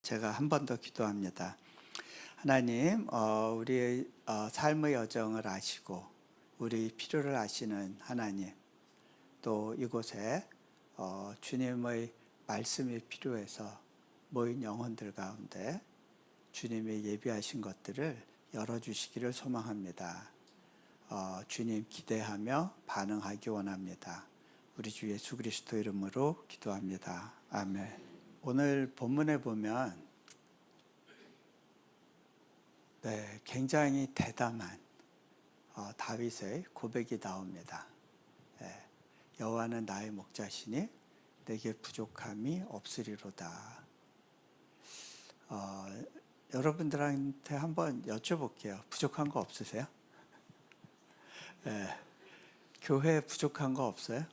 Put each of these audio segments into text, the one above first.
제가 한 번 더 기도합니다. 하나님, 우리의 삶의 여정을 아시고 우리 필요를 아시는 하나님, 또 이곳에 주님의 말씀이 필요해서 모인 영혼들 가운데 주님이 예비하신 것들을 열어주시기를 소망합니다. 주님 기대하며 반응하기 원합니다. 우리 주 예수 그리스도 이름으로 기도합니다. 아멘. 오늘 본문에 보면 굉장히 대담한 다윗의 고백이 나옵니다. 여호와는 나의 목자시니 내게 부족함이 없으리로다. 여러분들한테 한번 여쭤볼게요. 부족한 거 없으세요? 교회 부족한 거 없어요?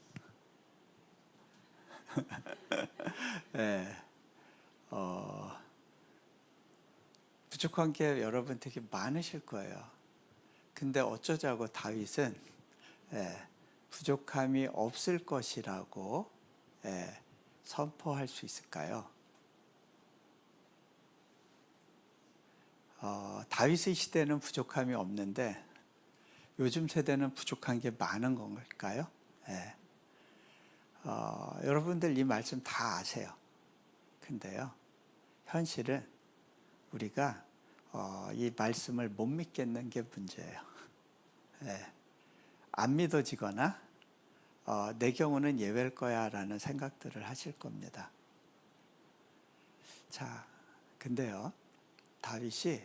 부족한 게 여러분 되게 많으실 거예요. 근데 어쩌자고 다윗은 부족함이 없을 것이라고 선포할 수 있을까요? 다윗의 시대는 부족함이 없는데 요즘 세대는 부족한 게 많은 건가요? 여러분들 이 말씀 다 아세요. 근데요, 현실은 우리가 이 말씀을 못 믿겠는 게 문제예요. 안 믿어지거나 내 경우는 예외일 거야 라는 생각들을 하실 겁니다. 자, 근데요, 다윗이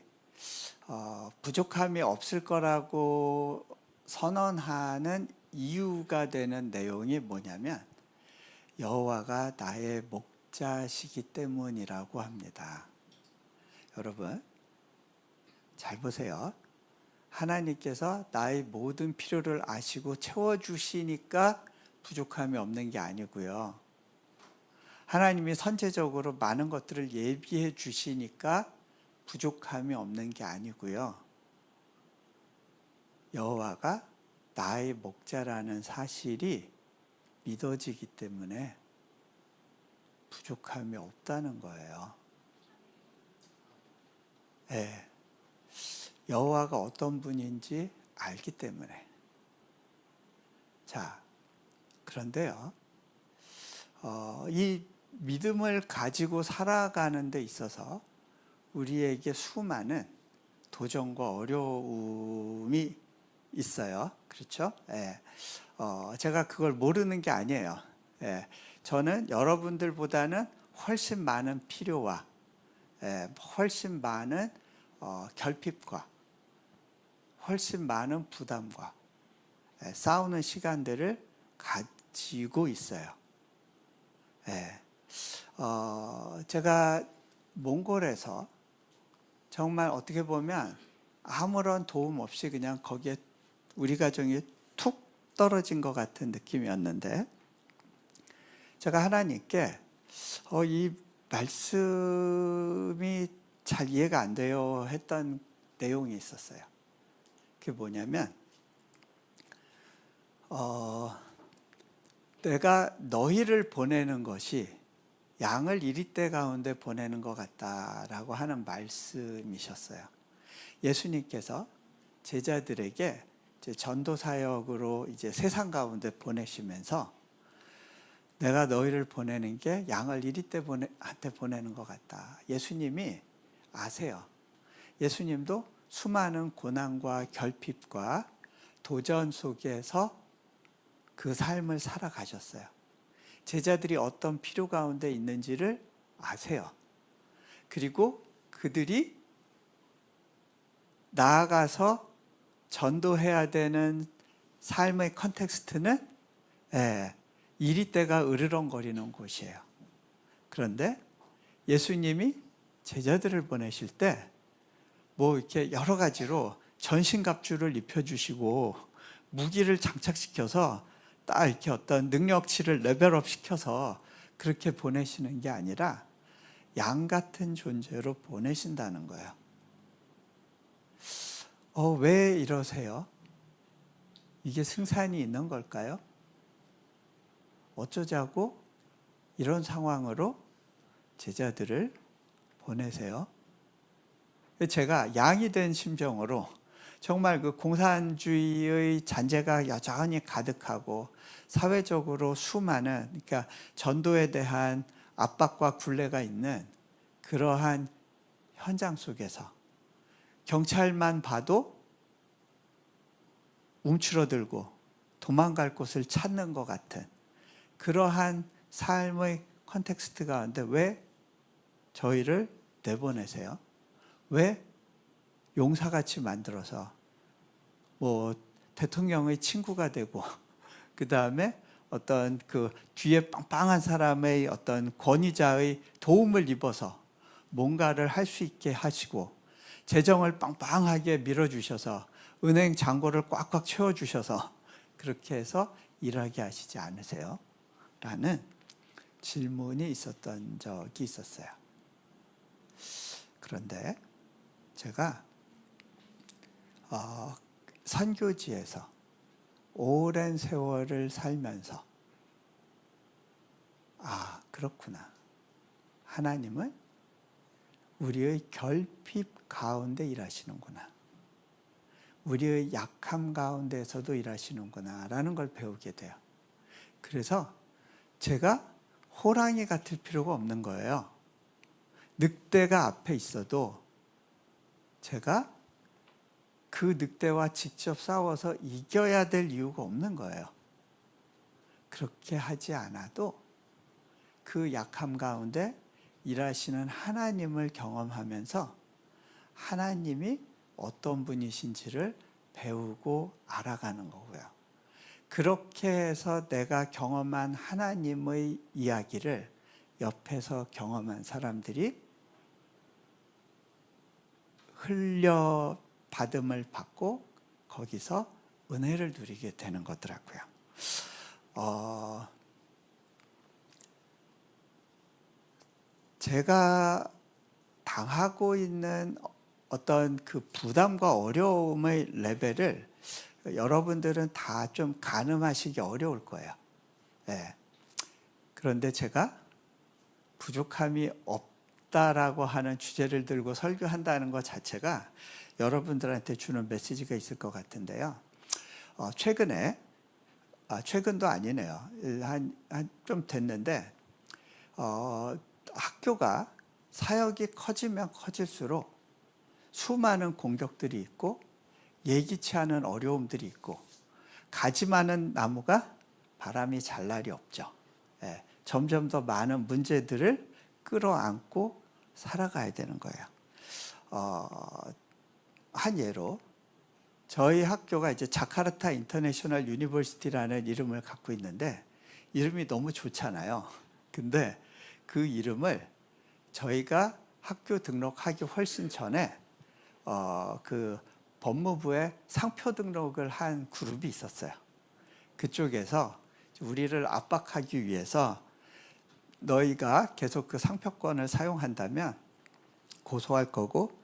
부족함이 없을 거라고 선언하는 이유가 되는 내용이 뭐냐면 여호와가 나의 목자시기 때문이라고 합니다. 여러분 잘 보세요. 하나님께서 나의 모든 필요를 아시고 채워주시니까 부족함이 없는 게 아니고요. 하나님이 선제적으로 많은 것들을 예비해 주시니까 부족함이 없는 게 아니고요. 여호와가 나의 목자라는 사실이 믿어지기 때문에 부족함이 없다는 거예요. 여호와가 어떤 분인지 알기 때문에. 자, 그런데요, 이 믿음을 가지고 살아가는 데 있어서 우리에게 수많은 도전과 어려움이 있어요. 그렇죠? 제가 그걸 모르는 게 아니에요. 저는 여러분들보다는 훨씬 많은 필요와 훨씬 많은 결핍과 훨씬 많은 부담과 싸우는 시간들을 가지고 있어요. 제가 몽골에서 정말 어떻게 보면 아무런 도움 없이 그냥 거기에 우리 가정이 툭 떨어진 것 같은 느낌이었는데, 제가 하나님께 이 말씀이 잘 이해가 안 돼요 했던 내용이 있었어요. 그게 뭐냐면 내가 너희를 보내는 것이 양을 이리떼 가운데 보내는 것 같다라고 하는 말씀이셨어요. 예수님께서 제자들에게 이제 전도 사역으로 이제 세상 가운데 보내시면서 내가 너희를 보내는 게 양을 이리떼한테 보내는 것 같다. 예수님이 아세요. 예수님도 수많은 고난과 결핍과 도전 속에서 그 삶을 살아가셨어요. 제자들이 어떤 필요 가운데 있는지를 아세요. 그리고 그들이 나아가서 전도해야 되는 삶의 컨텍스트는 이리떼가 으르렁거리는 곳이에요. 그런데 예수님이 제자들을 보내실 때 뭐 이렇게 여러 가지로 전신갑주를 입혀주시고 무기를 장착시켜서 딱 이렇게 어떤 능력치를 레벨업 시켜서 그렇게 보내시는 게 아니라 양 같은 존재로 보내신다는 거예요. 왜 이러세요? 이게 승산이 있는 걸까요? 어쩌자고 이런 상황으로 제자들을 보내세요. 제가 양이 된 심정으로 정말 그 공산주의의 잔재가 여전히 가득하고 사회적으로 수많은, 그러니까 전도에 대한 압박과 굴레가 있는 그러한 현장 속에서 경찰만 봐도 움츠러들고 도망갈 곳을 찾는 것 같은 그러한 삶의 컨텍스트 가운데 왜 저희를 내보내세요? 왜 용사같이 만들어서 뭐 대통령의 친구가 되고 그 다음에 어떤 그 뒤에 빵빵한 사람의 어떤 권위자의 도움을 입어서 뭔가를 할 수 있게 하시고 재정을 빵빵하게 밀어주셔서 은행 잔고를 꽉꽉 채워주셔서 그렇게 해서 일하게 하시지 않으세요? 라는 질문이 있었던 적이 있었어요. 그런데 제가 선교지에서 오랜 세월을 살면서 그렇구나. 하나님은 우리의 결핍 가운데 일하시는구나. 우리의 약함 가운데서도 일하시는구나 라는 걸 배우게 돼요. 그래서 제가 호랑이 같을 필요가 없는 거예요. 늑대가 앞에 있어도 제가 그 늑대와 직접 싸워서 이겨야 될 이유가 없는 거예요. 그렇게 하지 않아도 그 약함 가운데 일하시는 하나님을 경험하면서 하나님이 어떤 분이신지를 배우고 알아가는 거고요. 그렇게 해서 내가 경험한 하나님의 이야기를 옆에서 경험한 사람들이 흘려받음을 받고 거기서 은혜를 누리게 되는 거더라고요. 제가 당하고 있는 어떤 그 부담과 어려움의 레벨을 여러분들은 다 좀 가늠하시기 어려울 거예요. 네. 그런데 제가 부족함이 없다라고 하는 주제를 들고 설교한다는 것 자체가 여러분들한테 주는 메시지가 있을 것 같은데요. 최근에, 최근도 아니네요. 좀 됐는데, 학교가 사역이 커지면 커질수록 수많은 공격들이 있고 예기치 않은 어려움들이 있고 가지 많은 나무가 바람이 잘 날이 없죠. 예, 점점 더 많은 문제들을 끌어안고 살아가야 되는 거예요. 한 예로 저희 학교가 이제 자카르타 인터내셔널 유니버시티라는 이름을 갖고 있는데 이름이 너무 좋잖아요. 근데 그 이름을 저희가 학교 등록하기 훨씬 전에 그 법무부에 상표 등록을 한 그룹이 있었어요. 그쪽에서 우리를 압박하기 위해서 너희가 계속 그 상표권을 사용한다면 고소할 거고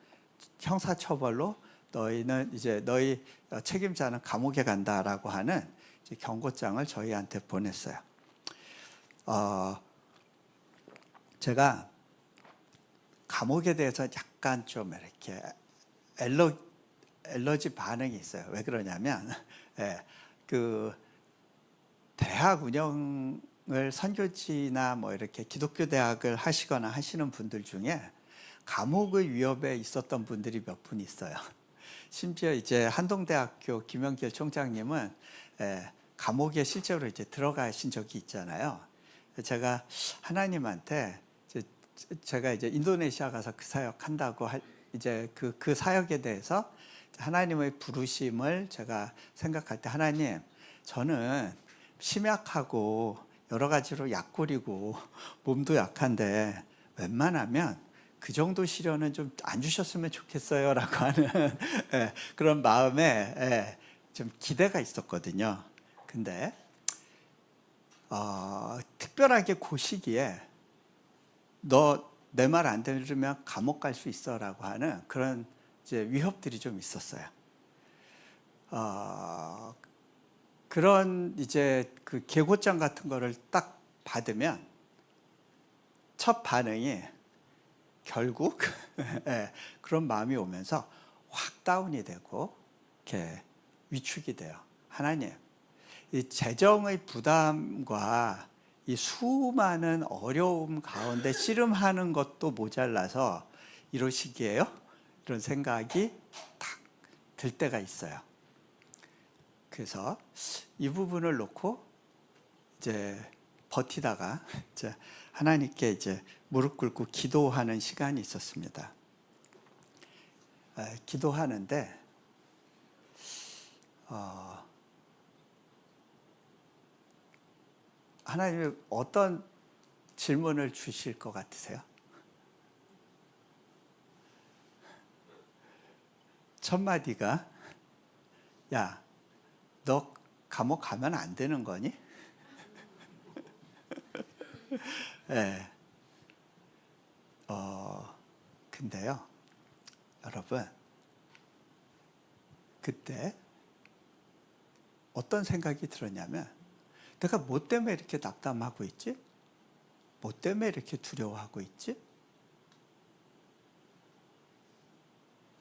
형사처벌로 너희는 이제 너희 책임자는 감옥에 간다라고 하는 이제 경고장을 저희한테 보냈어요. 제가 감옥에 대해서 약간 좀 이렇게 엘러지 반응이 있어요. 왜 그러냐면 그 대학 운영을 선교지나 뭐 이렇게 기독교 대학을 하시거나 하시는 분들 중에 감옥의 위협에 있었던 분들이 몇 분 있어요. 심지어 이제 한동대학교 김영길 총장님은 감옥에 실제로 이제 들어가신 적이 있잖아요. 제가 하나님한테 제가 이제 인도네시아 가서 그 사역한다고 이제 그 사역에 대해서 하나님의 부르심을 제가 생각할 때 하나님, 저는 심약하고 여러 가지로 약골이고 몸도 약한데 웬만하면 그 정도 시련은 좀 안 주셨으면 좋겠어요 라고 하는 그런 마음에 좀 기대가 있었거든요. 근데 특별하게 그 시기에 너 내 말 안 들으면 감옥 갈 수 있어 라고 하는 그런 이제 위협들이 좀 있었어요. 그런 이제 그 계고장 같은 거를 딱 받으면 첫 반응이 결국 예, 그런 마음이 오면서 확 다운이 되고 이렇게 위축이 돼요. 하나님, 이 재정의 부담과 이 수많은 어려움 가운데 씨름하는 것도 모자라서 이러시기에요? 이런 생각이 탁 들 때가 있어요. 그래서 이 부분을 놓고 이제 버티다가 이제 하나님께 이제 무릎 꿇고 기도하는 시간이 있었습니다. 기도하는데 하나님이 어떤 질문을 주실 것 같으세요? 첫 마디가 야, 너 감옥 가면 안 되는 거니? 네. 근데요, 여러분, 그때 어떤 생각이 들었냐면, 내가 뭐 때문에 이렇게 낙담하고 있지? 뭐 때문에 이렇게 두려워하고 있지?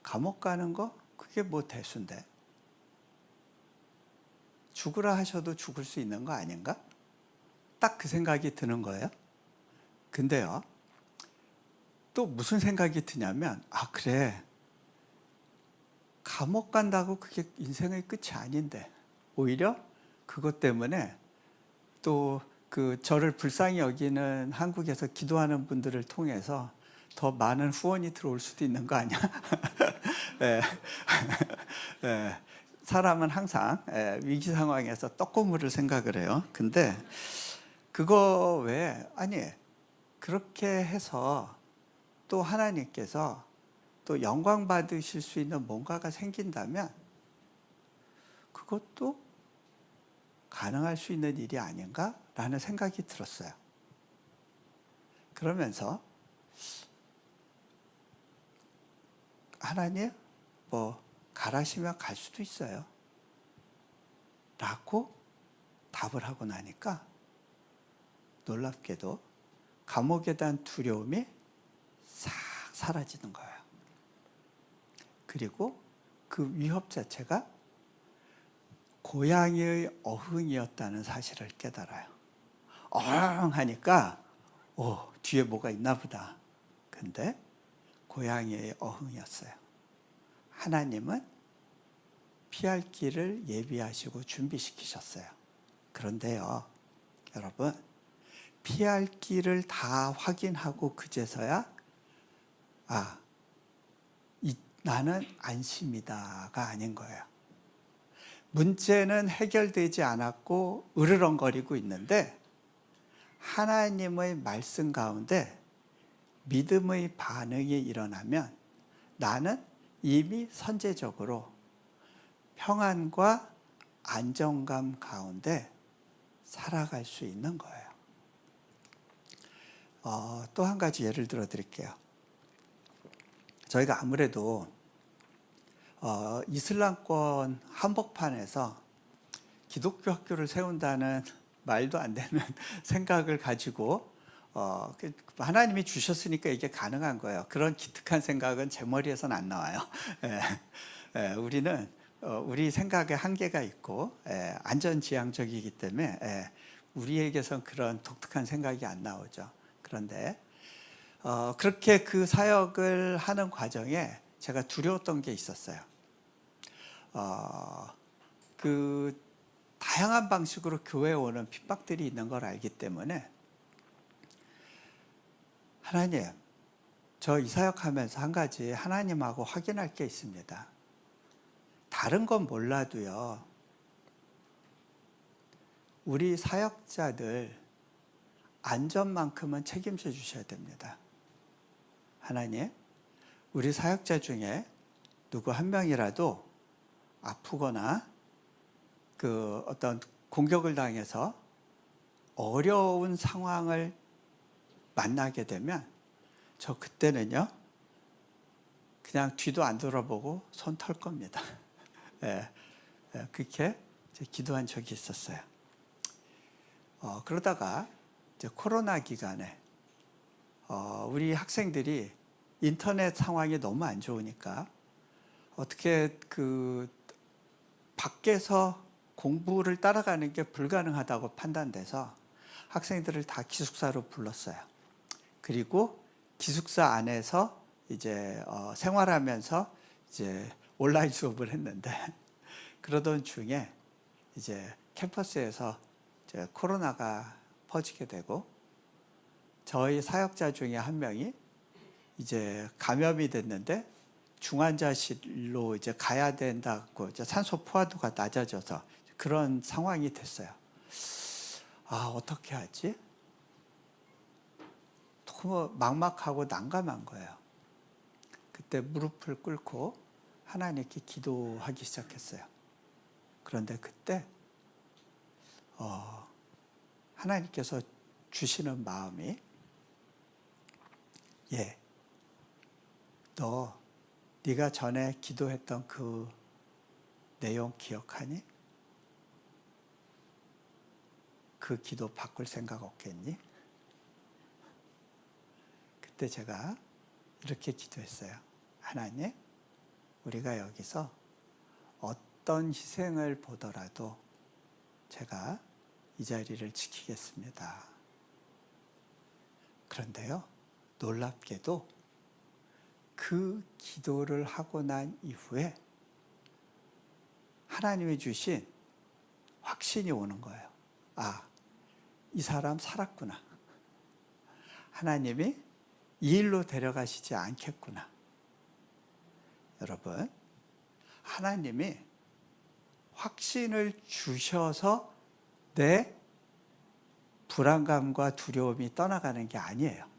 감옥 가는 거? 그게 뭐 대수인데? 죽으라 하셔도 죽을 수 있는 거 아닌가? 딱 그 생각이 드는 거예요. 근데요, 또 무슨 생각이 드냐면, 아, 그래. 감옥 간다고 그게 인생의 끝이 아닌데, 오히려 그것 때문에 또 그 저를 불쌍히 여기는 한국에서 기도하는 분들을 통해서 더 많은 후원이 들어올 수도 있는 거 아니야? 네. 네. 사람은 항상 위기 상황에서 떡고물을 생각을 해요. 근데 그거 외에 아니 그렇게 해서 또 하나님께서 또 영광 받으실 수 있는 뭔가가 생긴다면 그것도 가능할 수 있는 일이 아닌가라는 생각이 들었어요. 그러면서 하나님 뭐 가라시면 갈 수도 있어요 라고 답을 하고 나니까 놀랍게도 감옥에 대한 두려움이 싹 사라지는 거예요. 그리고 그 위협 자체가 고양이의 어흥이었다는 사실을 깨달아요. 어흥 하니까 뒤에 뭐가 있나 보다. 근데 고양이의 어흥이었어요. 하나님은 피할 길을 예비하시고 준비시키셨어요. 그런데요, 여러분, 피할 길을 다 확인하고 그제서야 나는 안심이다가 아닌 거예요. 문제는 해결되지 않았고 으르렁거리고 있는데 하나님의 말씀 가운데 믿음의 반응이 일어나면 나는 이미 선제적으로 평안과 안정감 가운데 살아갈 수 있는 거예요. 또 한 가지 예를 들어 드릴게요. 저희가 아무래도 이슬람권 한복판에서 기독교 학교를 세운다는 말도 안 되는 생각을 가지고 하나님이 주셨으니까 이게 가능한 거예요. 그런 기특한 생각은 제 머리에서는 안 나와요. 우리는 우리 생각에 한계가 있고 안전지향적이기 때문에 우리에게선 그런 독특한 생각이 안 나오죠. 그런데 그렇게 그 사역을 하는 과정에 제가 두려웠던 게 있었어요. 그 다양한 방식으로 교회에 오는 핍박들이 있는 걸 알기 때문에 하나님, 저 이 사역하면서 한 가지 하나님하고 확인할 게 있습니다. 다른 건 몰라도요, 우리 사역자들 안전만큼은 책임져 주셔야 됩니다. 하나님, 우리 사역자 중에 누구 한 명이라도 아프거나 그 어떤 공격을 당해서 어려운 상황을 만나게 되면 저 그때는요 그냥 뒤도 안 돌아보고 손 털 겁니다. 그렇게 기도한 적이 있었어요. 그러다가 이제 코로나 기간에 우리 학생들이 인터넷 상황이 너무 안 좋으니까 어떻게 그 밖에서 공부를 따라가는 게 불가능하다고 판단돼서 학생들을 다 기숙사로 불렀어요. 그리고 기숙사 안에서 이제 생활하면서 이제 온라인 수업을 했는데 그러던 중에 이제 캠퍼스에서 이제 코로나가 퍼지게 되고 저희 사역자 중에 한 명이 이제 감염이 됐는데 중환자실로 이제 가야 된다고 이제 산소 포화도가 낮아져서 그런 상황이 됐어요. 아, 어떻게 하지? 너무 막막하고 난감한 거예요. 그때 무릎을 꿇고 하나님께 기도하기 시작했어요. 그런데 그때 하나님께서 주시는 마음이 너 네가 전에 기도했던 그 내용 기억하니? 그 기도 바꿀 생각 없겠니? 그때 제가 이렇게 기도했어요. 하나님, 우리가 여기서 어떤 희생을 보더라도 제가 이 자리를 지키겠습니다. 그런데요, 놀랍게도 그 기도를 하고 난 이후에 하나님이 주신 확신이 오는 거예요. 아, 이 사람 살았구나. 하나님이 이 일로 데려가시지 않겠구나. 여러분, 하나님이 확신을 주셔서 내 불안감과 두려움이 떠나가는 게 아니에요.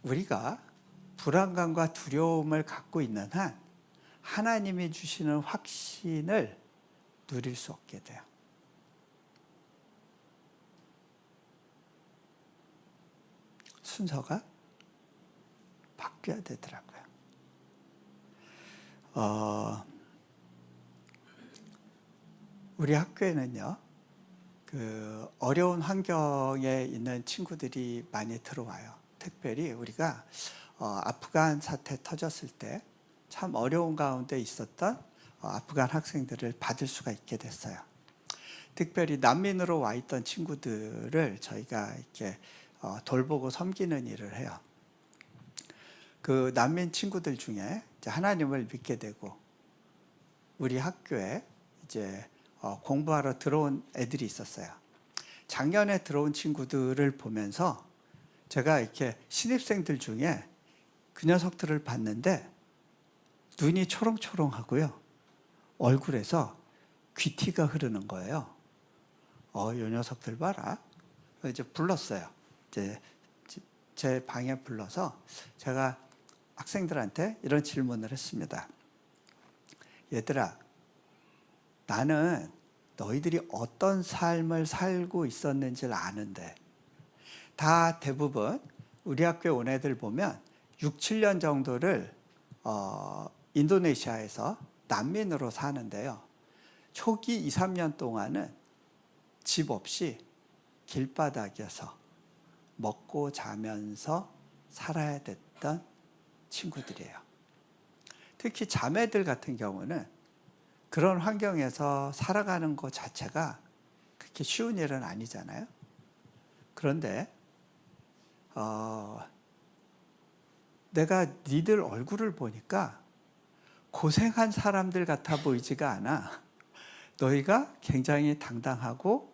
우리가 불안감과 두려움을 갖고 있는 한 하나님이 주시는 확신을 누릴 수 없게 돼요. 순서가 바뀌어야 되더라고요. 우리 학교에는요, 그 어려운 환경에 있는 친구들이 많이 들어와요. 특별히 우리가 아프간 사태 터졌을 때 참 어려운 가운데 있었던 아프간 학생들을 받을 수가 있게 됐어요. 특별히 난민으로 와 있던 친구들을 저희가 이렇게 돌보고 섬기는 일을 해요. 그 난민 친구들 중에 이제 하나님을 믿게 되고 우리 학교에 이제 공부하러 들어온 애들이 있었어요. 작년에 들어온 친구들을 보면서 제가 이렇게 신입생들 중에 그 녀석들을 봤는데 눈이 초롱초롱하고요. 얼굴에서 귀티가 흐르는 거예요. 이 녀석들 봐라. 이제 불렀어요. 이제 제 방에 불러서 제가 학생들한테 이런 질문을 했습니다. 얘들아, 나는 너희들이 어떤 삶을 살고 있었는지를 아는데 다 대부분 우리 학교에 온 애들 보면 6, 7년 정도를 인도네시아에서 난민으로 사는데요. 초기 2, 3년 동안은 집 없이 길바닥에서 먹고 자면서 살아야 됐던 친구들이에요. 특히 자매들 같은 경우는 그런 환경에서 살아가는 것 자체가 그렇게 쉬운 일은 아니잖아요. 그런데 내가 니들 얼굴을 보니까 고생한 사람들 같아 보이지가 않아. 너희가 굉장히 당당하고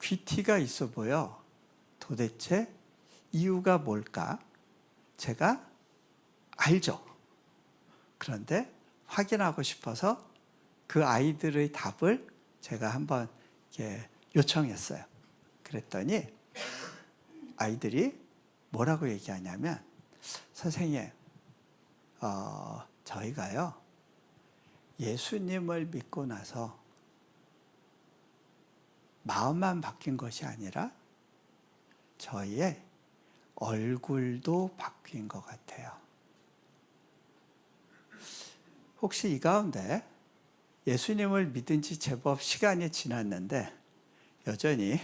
귀티가 있어 보여. 도대체 이유가 뭘까? 제가 알죠. 그런데 확인하고 싶어서 그 아이들의 답을 제가 한번 이렇게 요청했어요. 그랬더니 아이들이 뭐라고 얘기하냐면, 선생님, 저희가요, 예수님을 믿고 나서 마음만 바뀐 것이 아니라 저희의 얼굴도 바뀐 것 같아요. 혹시 이 가운데 예수님을 믿은 지 제법 시간이 지났는데 여전히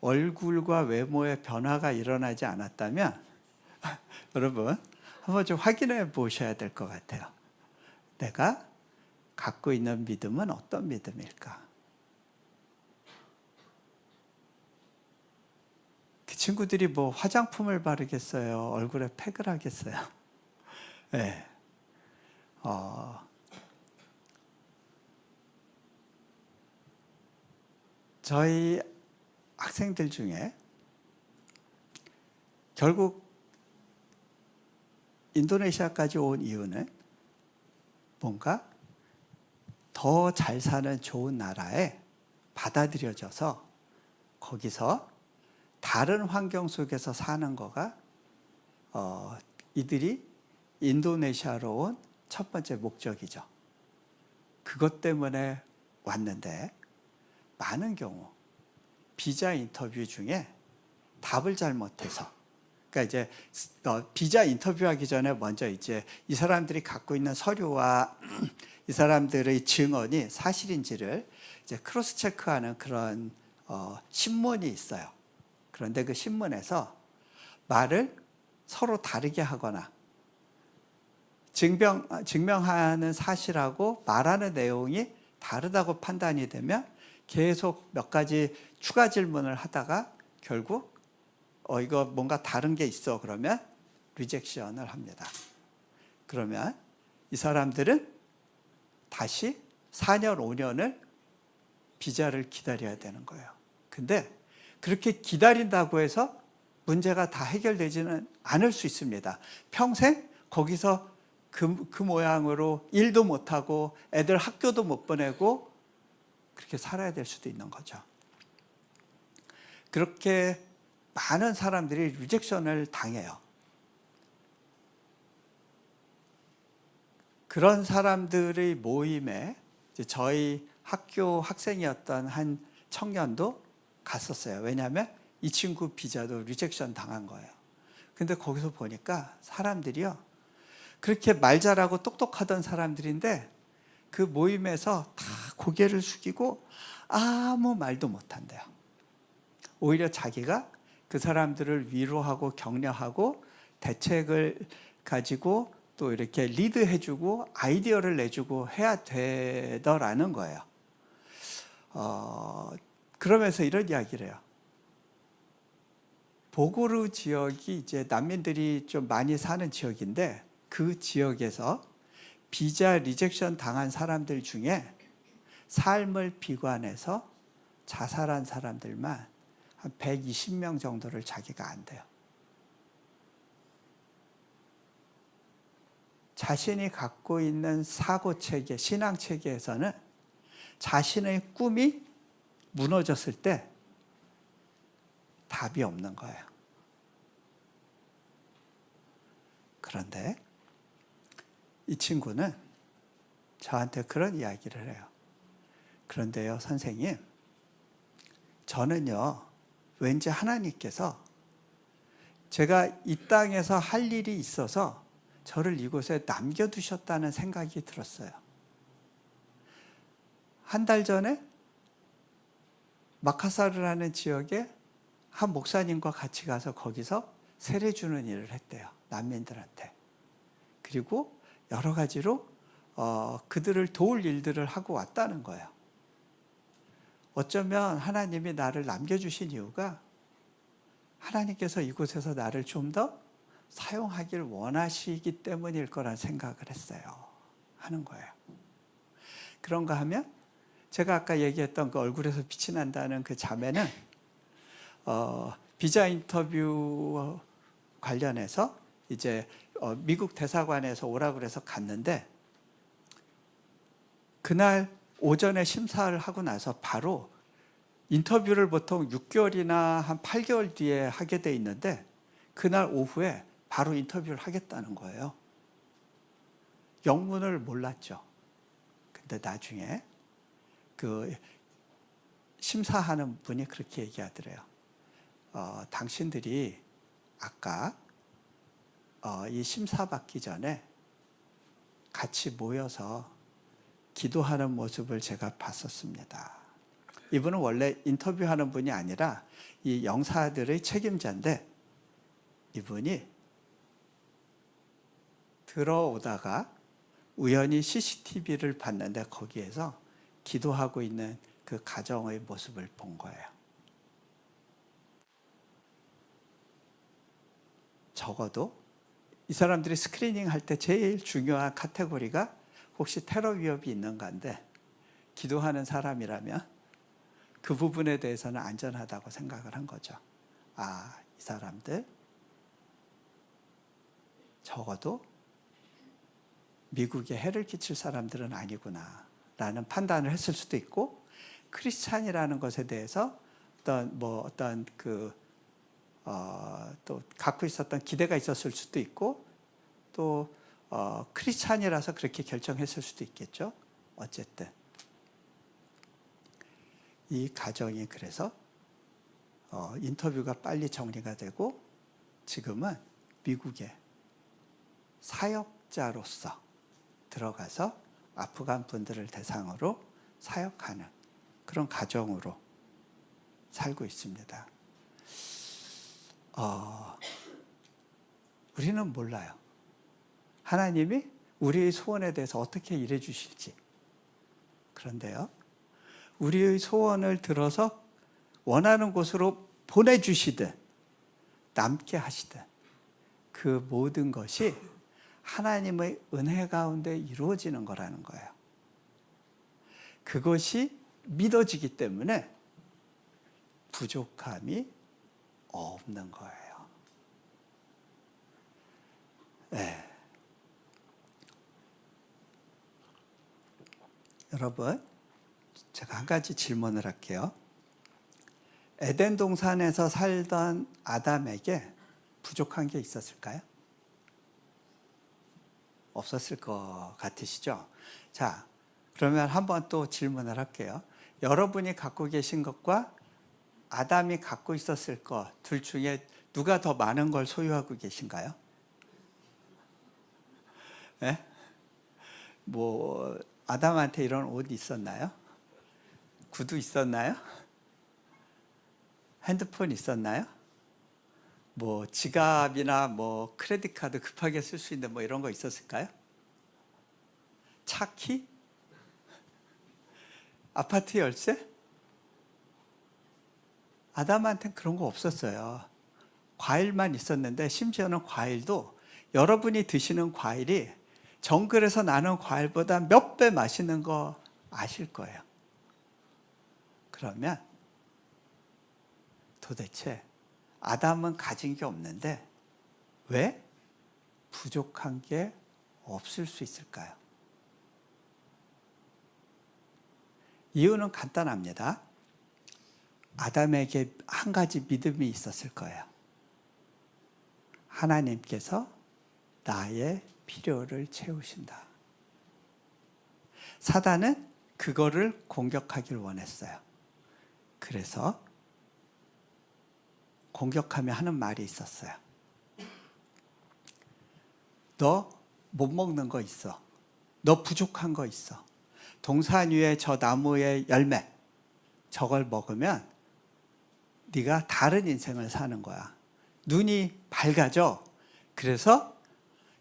얼굴과 외모의 변화가 일어나지 않았다면 여러분 한번 좀 확인해 보셔야 될 것 같아요. 내가 갖고 있는 믿음은 어떤 믿음일까? 그 친구들이 뭐 화장품을 바르겠어요? 얼굴에 팩을 하겠어요? 네. 저희 학생들 중에 결국 인도네시아까지 온 이유는 뭔가 더 잘 사는 좋은 나라에 받아들여져서 거기서 다른 환경 속에서 사는 거가 이들이 인도네시아로 온 첫 번째 목적이죠. 그것 때문에 왔는데 많은 경우 비자 인터뷰 중에 답을 잘못해서, 그러니까 이제 비자 인터뷰하기 전에 먼저 이제 이 사람들이 갖고 있는 서류와 이 사람들의 증언이 사실인지를 이제 크로스 체크하는 그런 신문이 있어요. 그런데 그 신문에서 말을 서로 다르게 하거나 증명하는 사실하고 말하는 내용이 다르다고 판단이 되면 계속 몇 가지 추가 질문을 하다가 결국 이거 뭔가 다른 게 있어 그러면 리젝션을 합니다. 그러면 이 사람들은 다시 4년, 5년을 비자를 기다려야 되는 거예요. 근데 그렇게 기다린다고 해서 문제가 다 해결되지는 않을 수 있습니다. 평생 거기서 그 모양으로 일도 못하고 애들 학교도 못 보내고 그렇게 살아야 될 수도 있는 거죠. 그렇게 많은 사람들이 리젝션을 당해요. 그런 사람들의 모임에 저희 학교 학생이었던 한 청년도 갔었어요. 왜냐하면 이 친구 비자도 리젝션 당한 거예요. 근데 거기서 보니까 사람들이요, 그렇게 말 잘하고 똑똑하던 사람들인데 그 모임에서 다 고개를 숙이고 아무 말도 못한대요. 오히려 자기가 그 사람들을 위로하고 격려하고 대책을 가지고 또 이렇게 리드해주고 아이디어를 내주고 해야 되더라는 거예요. 그러면서 이런 이야기를 해요. 보고르 지역이 이제 난민들이 좀 많이 사는 지역인데 그 지역에서 비자 리젝션 당한 사람들 중에 삶을 비관해서 자살한 사람들만 한 120명 정도를 자기가 안대요. 자신이 갖고 있는 사고체계, 신앙체계에서는 자신의 꿈이 무너졌을 때 답이 없는 거예요. 그런데 이 친구는 저한테 그런 이야기를 해요. 그런데요, 선생님, 저는요, 왠지 하나님께서 제가 이 땅에서 할 일이 있어서 저를 이곳에 남겨두셨다는 생각이 들었어요. 한 달 전에 마카사르라는 지역에 한 목사님과 같이 가서 거기서 세례 주는 일을 했대요. 난민들한테. 그리고 여러 가지로 그들을 도울 일들을 하고 왔다는 거예요. 어쩌면 하나님이 나를 남겨주신 이유가 하나님께서 이곳에서 나를 좀 더 사용하길 원하시기 때문일 거란 생각을 했어요. 하는 거예요. 그런가 하면 제가 아까 얘기했던 그 얼굴에서 빛이 난다는 그 자매는 비자 인터뷰 관련해서 이제 미국 대사관에서 오라고 그래서 갔는데 그날 오전에 심사를 하고 나서 바로 인터뷰를 보통 6개월이나 한 8개월 뒤에 하게 돼 있는데 그날 오후에 바로 인터뷰를 하겠다는 거예요. 영문을 몰랐죠. 근데 나중에 그 심사하는 분이 그렇게 얘기하더래요. 당신들이 아까 이 심사 받기 전에 같이 모여서 기도하는 모습을 제가 봤었습니다. 이분은 원래 인터뷰하는 분이 아니라 이 영사들의 책임자인데, 이분이 들어오다가 우연히 CCTV를 봤는데 거기에서 기도하고 있는 그 가정의 모습을 본 거예요. 적어도 이 사람들이 스크리닝 할 때 제일 중요한 카테고리가 혹시 테러 위협이 있는가인데, 기도하는 사람이라면 그 부분에 대해서는 안전하다고 생각을 한 거죠. 아, 이 사람들 적어도 미국에 해를 끼칠 사람들은 아니구나 라는 판단을 했을 수도 있고, 크리스찬이라는 것에 대해서 어떤 또 갖고 있었던 기대가 있었을 수도 있고, 또 크리스찬이라서 그렇게 결정했을 수도 있겠죠. 어쨌든 이 가정이 그래서 인터뷰가 빨리 정리가 되고 지금은 미국에 사역자로서 들어가서 아프간 분들을 대상으로 사역하는 그런 가정으로 살고 있습니다. 우리는 몰라요. 하나님이 우리의 소원에 대해서 어떻게 일해 주실지. 그런데요, 우리의 소원을 들어서 원하는 곳으로 보내주시든 남게 하시든 그 모든 것이 하나님의 은혜 가운데 이루어지는 거라는 거예요. 그것이 믿어지기 때문에 부족함이 없는 거예요. 네. 여러분, 제가 한 가지 질문을 할게요. 에덴 동산에서 살던 아담에게 부족한 게 있었을까요? 없었을 것 같으시죠? 자, 그러면 한번 또 질문을 할게요. 여러분이 갖고 계신 것과 아담이 갖고 있었을 것 둘 중에 누가 더 많은 걸 소유하고 계신가요? 네? 아담한테 이런 옷 있었나요? 구두 있었나요? 핸드폰 있었나요? 지갑이나 크레딧 카드 급하게 쓸 수 있는 이런 거 있었을까요? 차 키? 아파트 열쇠? 아담한테는 그런 거 없었어요. 과일만 있었는데, 심지어는 과일도 여러분이 드시는 과일이 정글에서 나는 과일보다 몇 배 맛있는 거 아실 거예요. 그러면 도대체 아담은 가진 게 없는데 왜 부족한 게 없을 수 있을까요? 이유는 간단합니다. 아담에게 한 가지 믿음이 있었을 거예요. 하나님께서 나의 필요를 채우신다. 사단은 그거를 공격하길 원했어요. 그래서 공격하며 하는 말이 있었어요. 너 못 먹는 거 있어. 너 부족한 거 있어. 동산 위에 저 나무의 열매, 저걸 먹으면 네가 다른 인생을 사는 거야. 눈이 밝아져. 그래서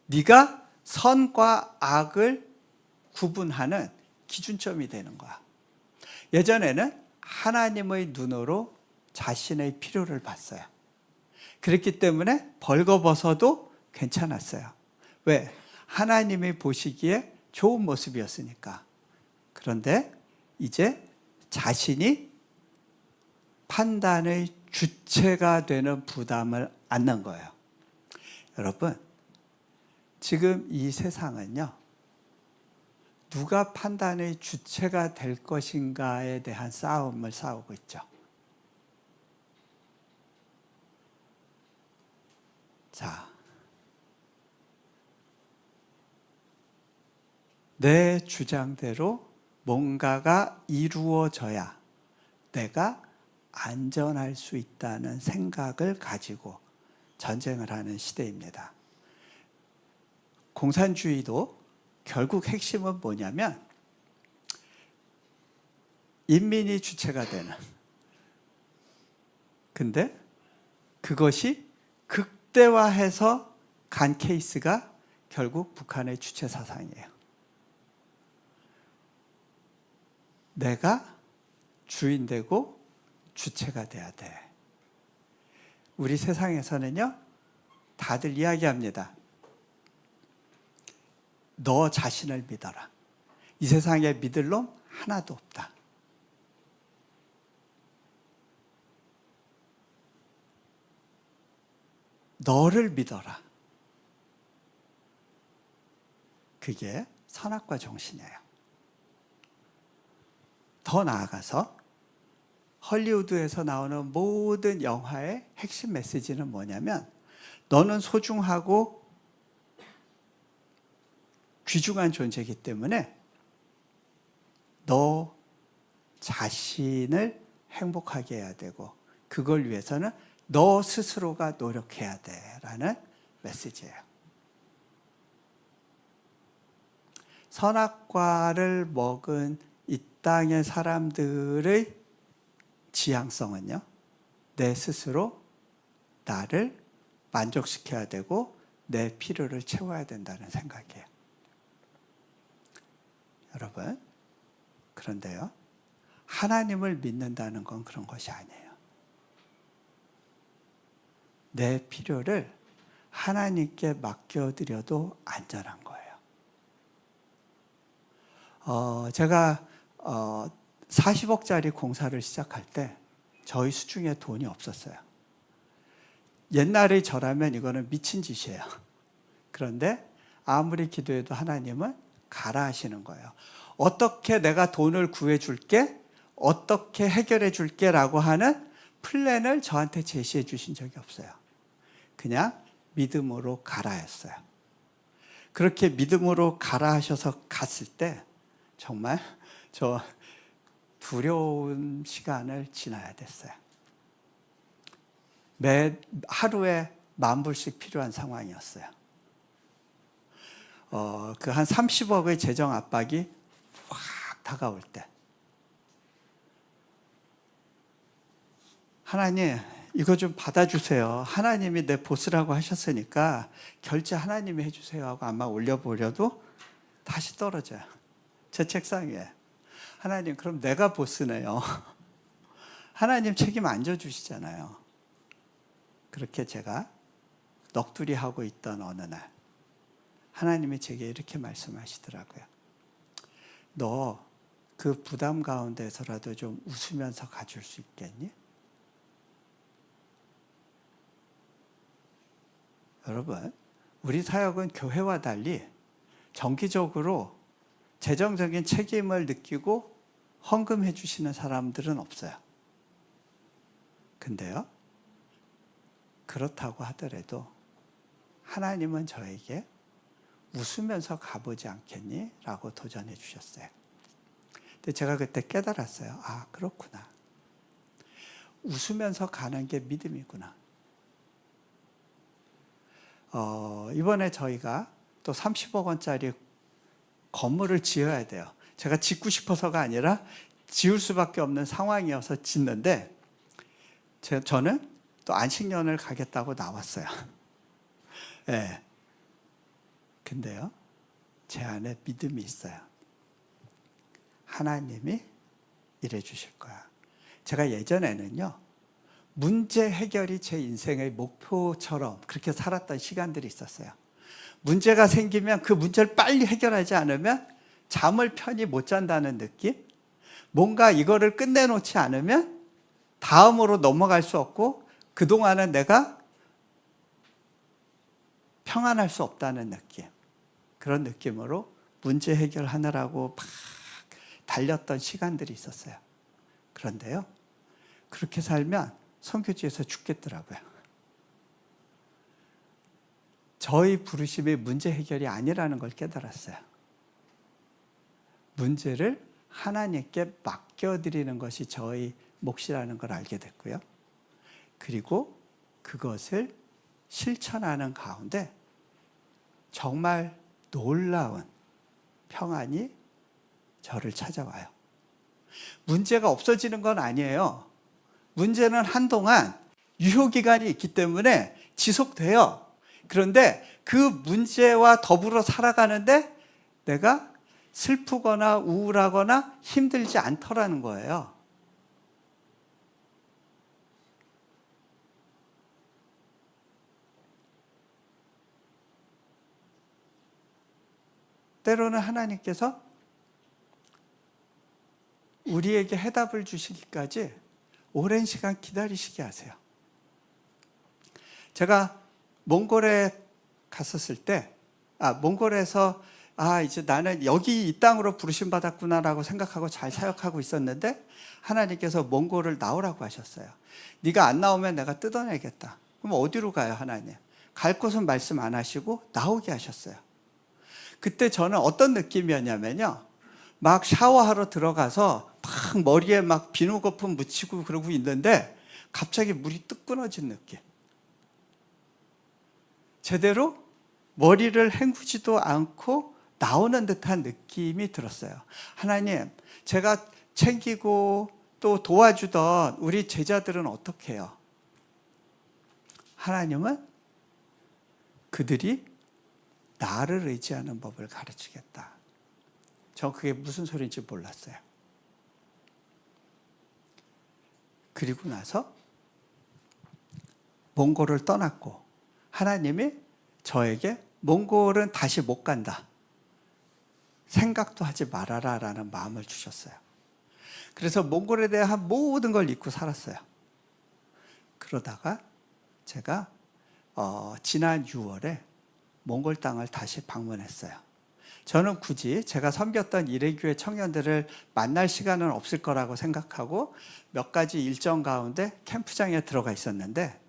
네가 선과 악을 구분하는 기준점이 되는 거야. 예전에는 하나님의 눈으로 자신의 필요를 봤어요. 그렇기 때문에 벌거벗어도 괜찮았어요. 왜? 하나님이 보시기에 좋은 모습이었으니까. 그런데 이제 자신이 판단의 주체가 되는 부담을 안는 거예요. 여러분, 지금 이 세상은요, 누가 판단의 주체가 될 것인가에 대한 싸움을 싸우고 있죠. 자, 내 주장대로 뭔가가 이루어져야 내가 안전할 수 있다는 생각을 가지고 전쟁을 하는 시대입니다. 공산주의도 결국 핵심은 뭐냐면 인민이 주체가 되는. 근데 그것이 극대화해서 간 케이스가 결국 북한의 주체 사상이에요. 내가 주인 되고 주체가 돼야 돼. 우리 세상에서는요, 다들 이야기합니다. 너 자신을 믿어라. 이 세상에 믿을 놈 하나도 없다. 너를 믿어라. 그게 선악과 정신이에요. 더 나아가서 헐리우드에서 나오는 모든 영화의 핵심 메시지는 뭐냐면, 너는 소중하고 귀중한 존재이기 때문에 너 자신을 행복하게 해야 되고, 그걸 위해서는 너 스스로가 노력해야 돼라는 메시지예요. 선악과를 먹은 이 땅의 사람들의 지향성은요, 내 스스로 나를 만족시켜야 되고 내 필요를 채워야 된다는 생각이에요. 여러분, 그런데요, 하나님을 믿는다는 건 그런 것이 아니에요. 내 필요를 하나님께 맡겨드려도 안전한 거예요. 제가 40억짜리 공사를 시작할 때 저희 수중에 돈이 없었어요. 옛날의 저라면 이거는 미친 짓이에요. 그런데 아무리 기도해도 하나님은 가라 하시는 거예요. 어떻게 내가 돈을 구해줄게, 어떻게 해결해 줄게라고 하는 플랜을 저한테 제시해 주신 적이 없어요. 그냥 믿음으로 가라 했어요. 그렇게 믿음으로 가라 하셔서 갔을 때 정말 저 두려운 시간을 지나야 됐어요. 매 하루에 10,000불씩 필요한 상황이었어요. 그 한 30억의 재정 압박이 확 다가올 때, 하나님 이거 좀 받아주세요. 하나님이 내 보스라고 하셨으니까 결제 하나님이 해주세요 하고 아마 올려보려도 다시 떨어져요. 제 책상 위에. 하나님, 그럼 내가 보스네요. 하나님 책임 안 져주시잖아요. 그렇게 제가 넋두리 하고 있던 어느 날 하나님이 제게 이렇게 말씀하시더라고요. 너 그 부담 가운데서라도 좀 웃으면서 가줄 수 있겠니? 여러분, 우리 사역은 교회와 달리 정기적으로 재정적인 책임을 느끼고 헌금해 주시는 사람들은 없어요. 근데요, 그렇다고 하더라도 하나님은 저에게 웃으면서 가보지 않겠니? 라고 도전해 주셨어요. 근데 제가 그때 깨달았어요. 아, 그렇구나. 웃으면서 가는 게 믿음이구나. 이번에 저희가 또 30억 원짜리 건물을 지어야 돼요. 제가 짓고 싶어서가 아니라 지을 수밖에 없는 상황이어서 짓는데, 저는 또 안식년을 가겠다고 나왔어요. 네. 근데요, 제 안에 믿음이 있어요. 하나님이 이래 주실 거야. 제가 예전에는요, 문제 해결이 제 인생의 목표처럼 그렇게 살았던 시간들이 있었어요. 문제가 생기면 그 문제를 빨리 해결하지 않으면 잠을 편히 못 잔다는 느낌? 뭔가 이거를 끝내놓지 않으면 다음으로 넘어갈 수 없고 그동안은 내가 평안할 수 없다는 느낌. 그런 느낌으로 문제 해결하느라고 막 달렸던 시간들이 있었어요. 그런데요, 그렇게 살면 선교지에서 죽겠더라고요. 저희 부르심이 문제 해결이 아니라는 걸 깨달았어요. 문제를 하나님께 맡겨드리는 것이 저희 몫이라는 걸 알게 됐고요. 그리고 그것을 실천하는 가운데 정말 놀라운 평안이 저를 찾아와요. 문제가 없어지는 건 아니에요. 문제는 한동안 유효기간이 있기 때문에 지속돼요. 그런데 그 문제와 더불어 살아가는데 내가 슬프거나 우울하거나 힘들지 않더라는 거예요. 때로는 하나님께서 우리에게 해답을 주시기까지 오랜 시간 기다리시게 하세요. 제가 몽골에 갔었을 때, 몽골에서 이제 나는 여기 이 땅으로 부르심 받았구나라고 생각하고 잘 사역하고 있었는데 하나님께서 몽골을 나오라고 하셨어요. 네가 안 나오면 내가 뜯어내겠다. 그럼 어디로 가요, 하나님? 갈 곳은 말씀 안 하시고 나오게 하셨어요. 그때 저는 어떤 느낌이었냐면요, 막 샤워하러 들어가서 막 머리에 막 비누 거품 묻히고 그러고 있는데 갑자기 물이 뚝 끊어진 느낌. 제대로 머리를 헹구지도 않고 나오는 듯한 느낌이 들었어요. 하나님, 제가 챙기고 또 도와주던 우리 제자들은 어떻게 해요? 하나님은 그들이 나를 의지하는 법을 가르치겠다. 저 그게 무슨 소리인지 몰랐어요. 그리고 나서 몽골을 떠났고 하나님이 저에게 몽골은 다시 못 간다. 생각도 하지 말아라 라는 마음을 주셨어요. 그래서 몽골에 대한 모든 걸 잊고 살았어요. 그러다가 제가 지난 6월에 몽골 땅을 다시 방문했어요. 저는 굳이 제가 섬겼던 이레교회 청년들을 만날 시간은 없을 거라고 생각하고 몇 가지 일정 가운데 캠프장에 들어가 있었는데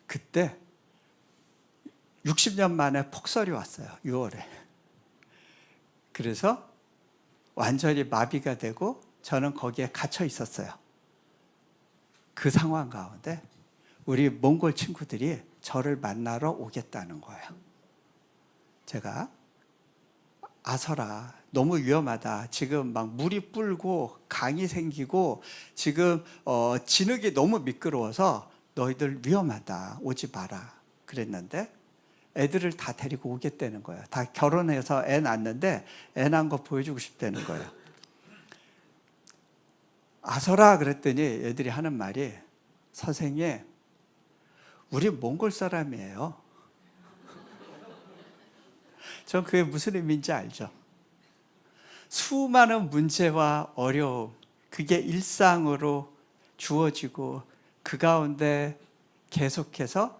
그때 60년 만에 폭설이 왔어요. 6월에. 그래서 완전히 마비가 되고 저는 거기에 갇혀 있었어요. 그 상황 가운데 우리 몽골 친구들이 저를 만나러 오겠다는 거예요. 제가 아서라, 너무 위험하다. 지금 막 물이 불고 강이 생기고 지금 진흙이 너무 미끄러워서 너희들 위험하다. 오지 마라. 그랬는데 애들을 다 데리고 오겠다는 거예요. 다 결혼해서 애 낳았는데 애 낳은 거 보여주고 싶다는 거예요. 아서라 그랬더니 애들이 하는 말이, 선생님, 우리 몽골 사람이에요. 전 그게 무슨 의미인지 알죠. 수많은 문제와 어려움, 그게 일상으로 주어지고 그 가운데 계속해서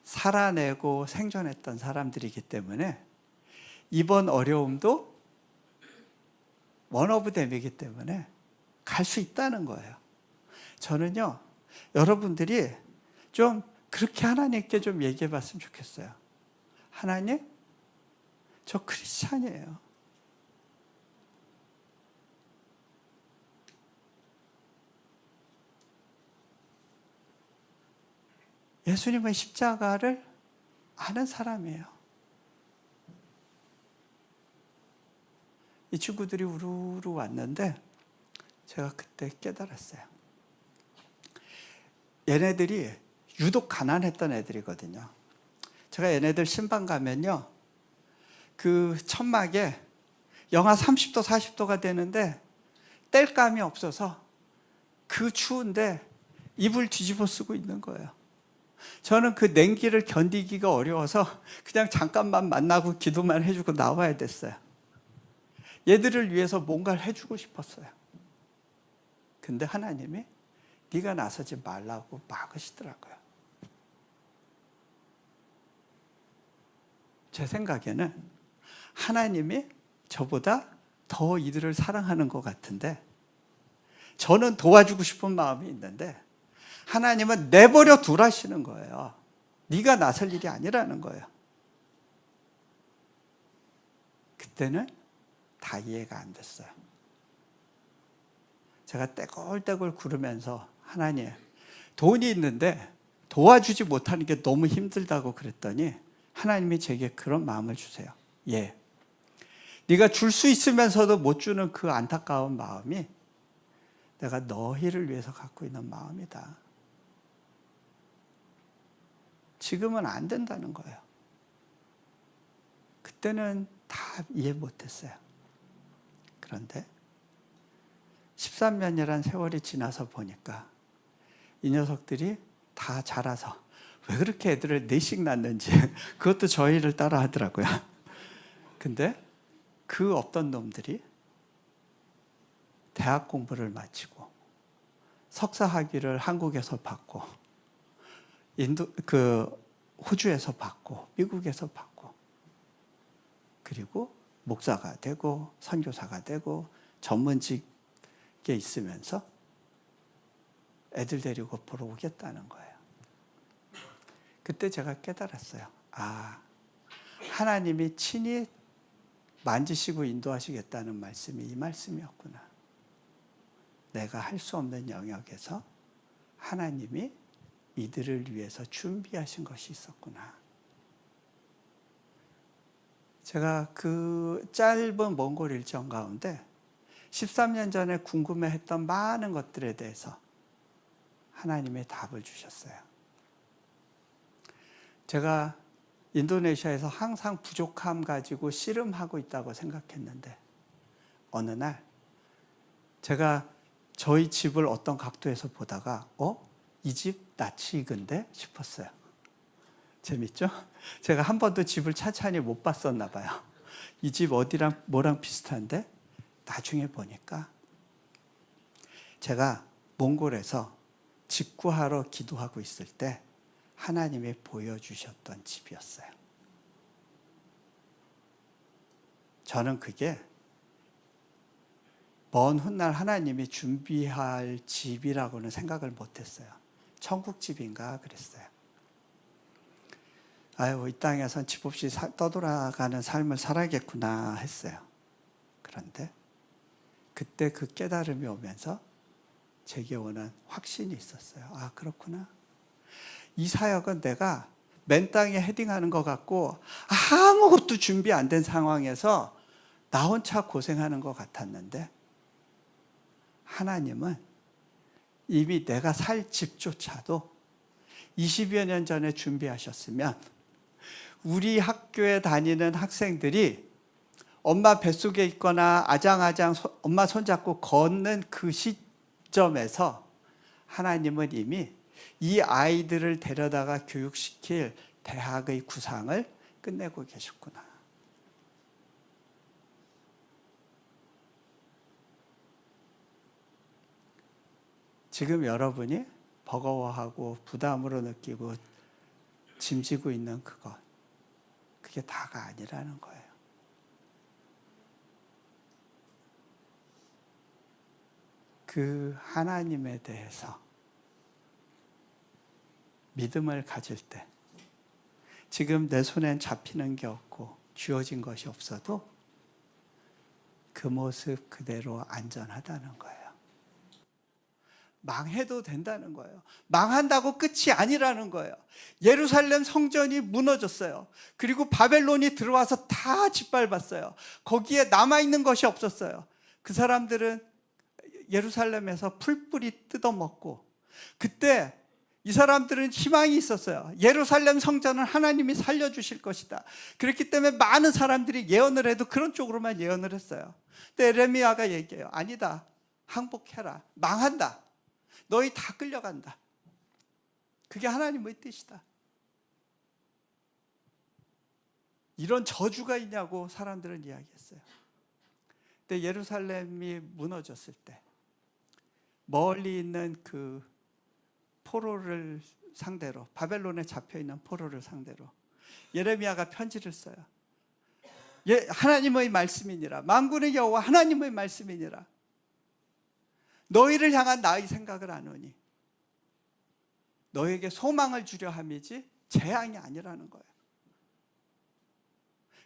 살아내고 생존했던 사람들이기 때문에 이번 어려움도 원 오브 댐이기 때문에 갈 수 있다는 거예요. 저는요, 여러분들이 좀 그렇게 하나님께 좀 얘기해 봤으면 좋겠어요. 하나님, 저 크리스찬이에요. 예수님의 십자가를 아는 사람이에요. 이 친구들이 우르르 왔는데 제가 그때 깨달았어요. 얘네들이 유독 가난했던 애들이거든요. 제가 얘네들 신방 가면요, 그 천막에 영하 30도, 40도가 되는데 땔감이 없어서 그 추운데 이불 뒤집어 쓰고 있는 거예요. 저는 그 냉기를 견디기가 어려워서 그냥 잠깐만 만나고 기도만 해주고 나와야 됐어요. 얘들을 위해서 뭔가를 해주고 싶었어요. 근데 하나님이 네가 나서지 말라고 막으시더라고요. 제 생각에는 하나님이 저보다 더 이들을 사랑하는 것 같은데 저는 도와주고 싶은 마음이 있는데 하나님은 내버려 두라시는 거예요. 네가 나설 일이 아니라는 거예요. 그때는 다 이해가 안 됐어요. 제가 떼굴떼굴 구르면서 하나님, 돈이 있는데 도와주지 못하는 게 너무 힘들다고 그랬더니 하나님이 제게 그런 마음을 주세요. 예. 네가 줄 수 있으면서도 못 주는 그 안타까운 마음이 내가 너희를 위해서 갖고 있는 마음이다. 지금은 안 된다는 거예요. 그때는 다 이해 못했어요. 그런데 13년이란 세월이 지나서 보니까 이 녀석들이 다 자라서 왜 그렇게 애들을 4씩 낳는지 그것도 저희를 따라 하더라고요. 근데 그 없던 놈들이 대학 공부를 마치고 석사 학위를 한국에서 받고 호주에서 받고 미국에서 받고 그리고 목사가 되고 선교사가 되고 전문직에 있으면서 애들 데리고 보러 오겠다는 거예요. 그때 제가 깨달았어요. 아, 하나님이 친히 만지시고 인도하시겠다는 말씀이 이 말씀이었구나. 내가 할 수 없는 영역에서 하나님이 이들을 위해서 준비하신 것이 있었구나. 제가 그 짧은 몽골 일정 가운데 13년 전에 궁금해했던 많은 것들에 대해서 하나님의 답을 주셨어요. 제가 인도네시아에서 항상 부족함 가지고 씨름하고 있다고 생각했는데 어느 날 제가 저희 집을 어떤 각도에서 보다가 이 집 낯이 익은데 싶었어요. 재밌죠? 제가 한 번도 집을 찬찬히 못 봤었나 봐요. 이 집 어디랑 뭐랑 비슷한데 나중에 보니까 제가 몽골에서 직구하러 기도하고 있을 때 하나님이 보여주셨던 집이었어요. 저는 그게 먼 훗날 하나님이 준비할 집이라고는 생각을 못했어요. 천국집인가 그랬어요. 아유, 이 땅에선 집 없이 떠돌아가는 삶을 살아야겠구나 했어요. 그런데 그때 그 깨달음이 오면서 제게 오는 확신이 있었어요. 아, 그렇구나. 이 사역은 내가 맨 땅에 헤딩하는 것 같고 아무것도 준비 안 된 상황에서 나 혼자 고생하는 것 같았는데 하나님은 이미 내가 살 집조차도 20여 년 전에 준비하셨으면 우리 학교에 다니는 학생들이 엄마 뱃속에 있거나 아장아장 엄마 손잡고 걷는 그 시점에서 하나님은 이미 이 아이들을 데려다가 교육시킬 대학의 구상을 끝내고 계셨구나. 지금 여러분이 버거워하고 부담으로 느끼고 짐지고 있는 그게 다가 아니라는 거예요. 그 하나님에 대해서 믿음을 가질 때 지금 내 손엔 잡히는 게 없고 쥐어진 것이 없어도 그 모습 그대로 안전하다는 거예요. 망해도 된다는 거예요. 망한다고 끝이 아니라는 거예요. 예루살렘 성전이 무너졌어요. 그리고 바벨론이 들어와서 다 짓밟았어요. 거기에 남아있는 것이 없었어요. 그 사람들은 예루살렘에서 풀뿌리 뜯어먹고 그때 이 사람들은 희망이 있었어요. 예루살렘 성전은 하나님이 살려주실 것이다. 그렇기 때문에 많은 사람들이 예언을 해도 그런 쪽으로만 예언을 했어요. 근데 에레미야가 얘기해요. 아니다. 항복해라. 망한다. 너희 다 끌려간다. 그게 하나님의 뜻이다. 이런 저주가 있냐고 사람들은 이야기했어요. 근데 예루살렘이 무너졌을 때 멀리 있는 그 포로를 상대로 바벨론에 잡혀있는 포로를 상대로 예레미야가 편지를 써요. 하나님의 말씀이니라. 만군의 여호와 하나님의 말씀이니라. 너희를 향한 나의 생각을 아노니 너에게 소망을 주려 함이지 재앙이 아니라는 거예요.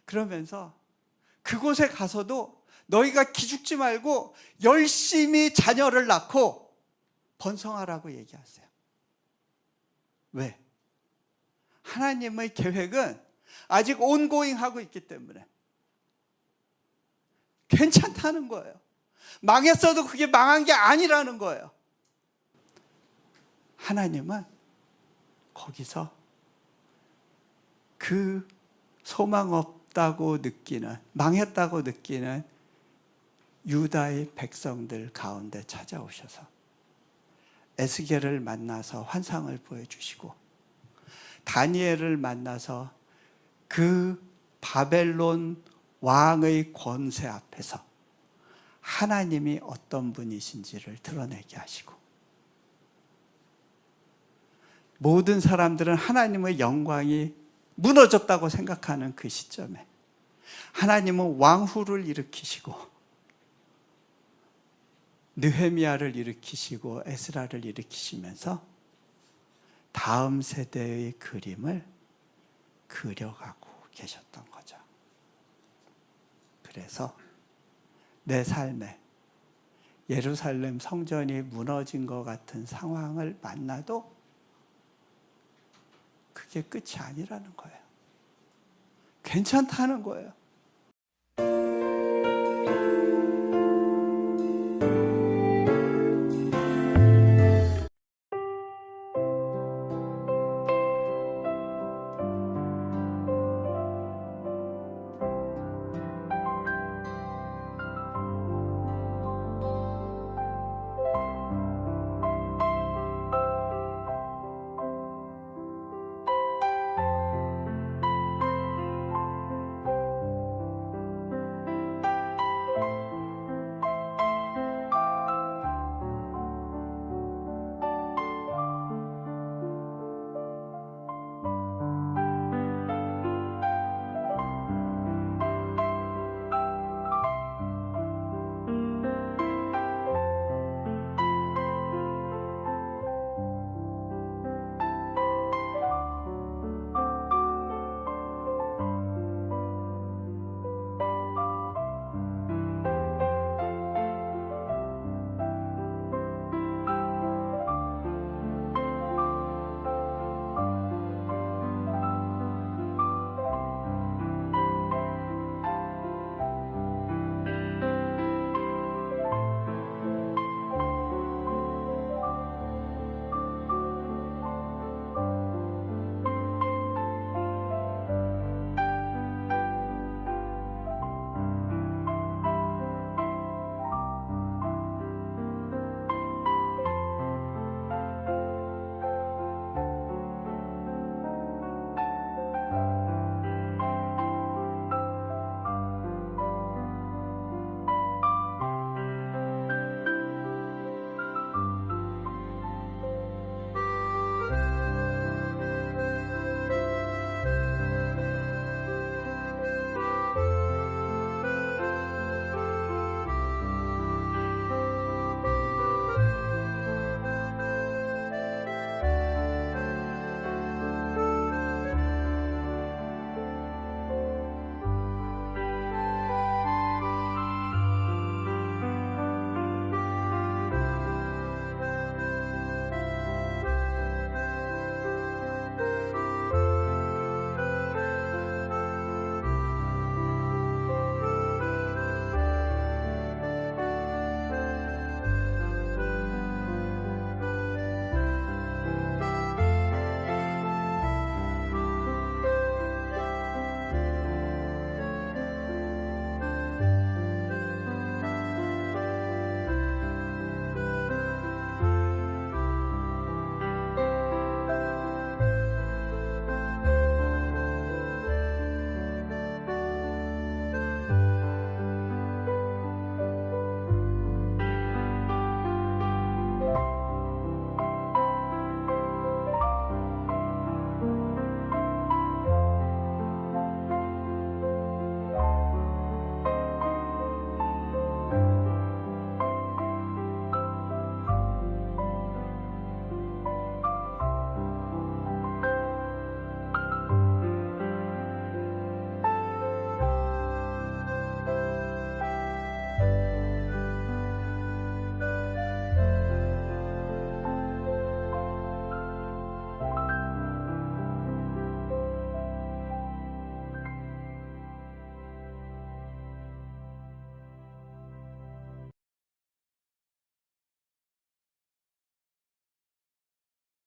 그러면서 그곳에 가서도 너희가 기죽지 말고 열심히 자녀를 낳고 번성하라고 얘기하세요. 왜? 하나님의 계획은 아직 온고잉하고 있기 때문에 괜찮다는 거예요. 망했어도 그게 망한 게 아니라는 거예요. 하나님은 거기서 그 소망 없다고 느끼는, 망했다고 느끼는 유다의 백성들 가운데 찾아오셔서 에스겔을 만나서 환상을 보여주시고, 다니엘을 만나서 그 바벨론 왕의 권세 앞에서 하나님이 어떤 분이신지를 드러내게 하시고, 모든 사람들은 하나님의 영광이 무너졌다고 생각하는 그 시점에 하나님은 왕후를 일으키시고 느헤미야를 일으키시고 에스라를 일으키시면서 다음 세대의 그림을 그려가고 계셨던 거죠. 그래서 내 삶에 예루살렘 성전이 무너진 것 같은 상황을 만나도 그게 끝이 아니라는 거예요. 괜찮다는 거예요.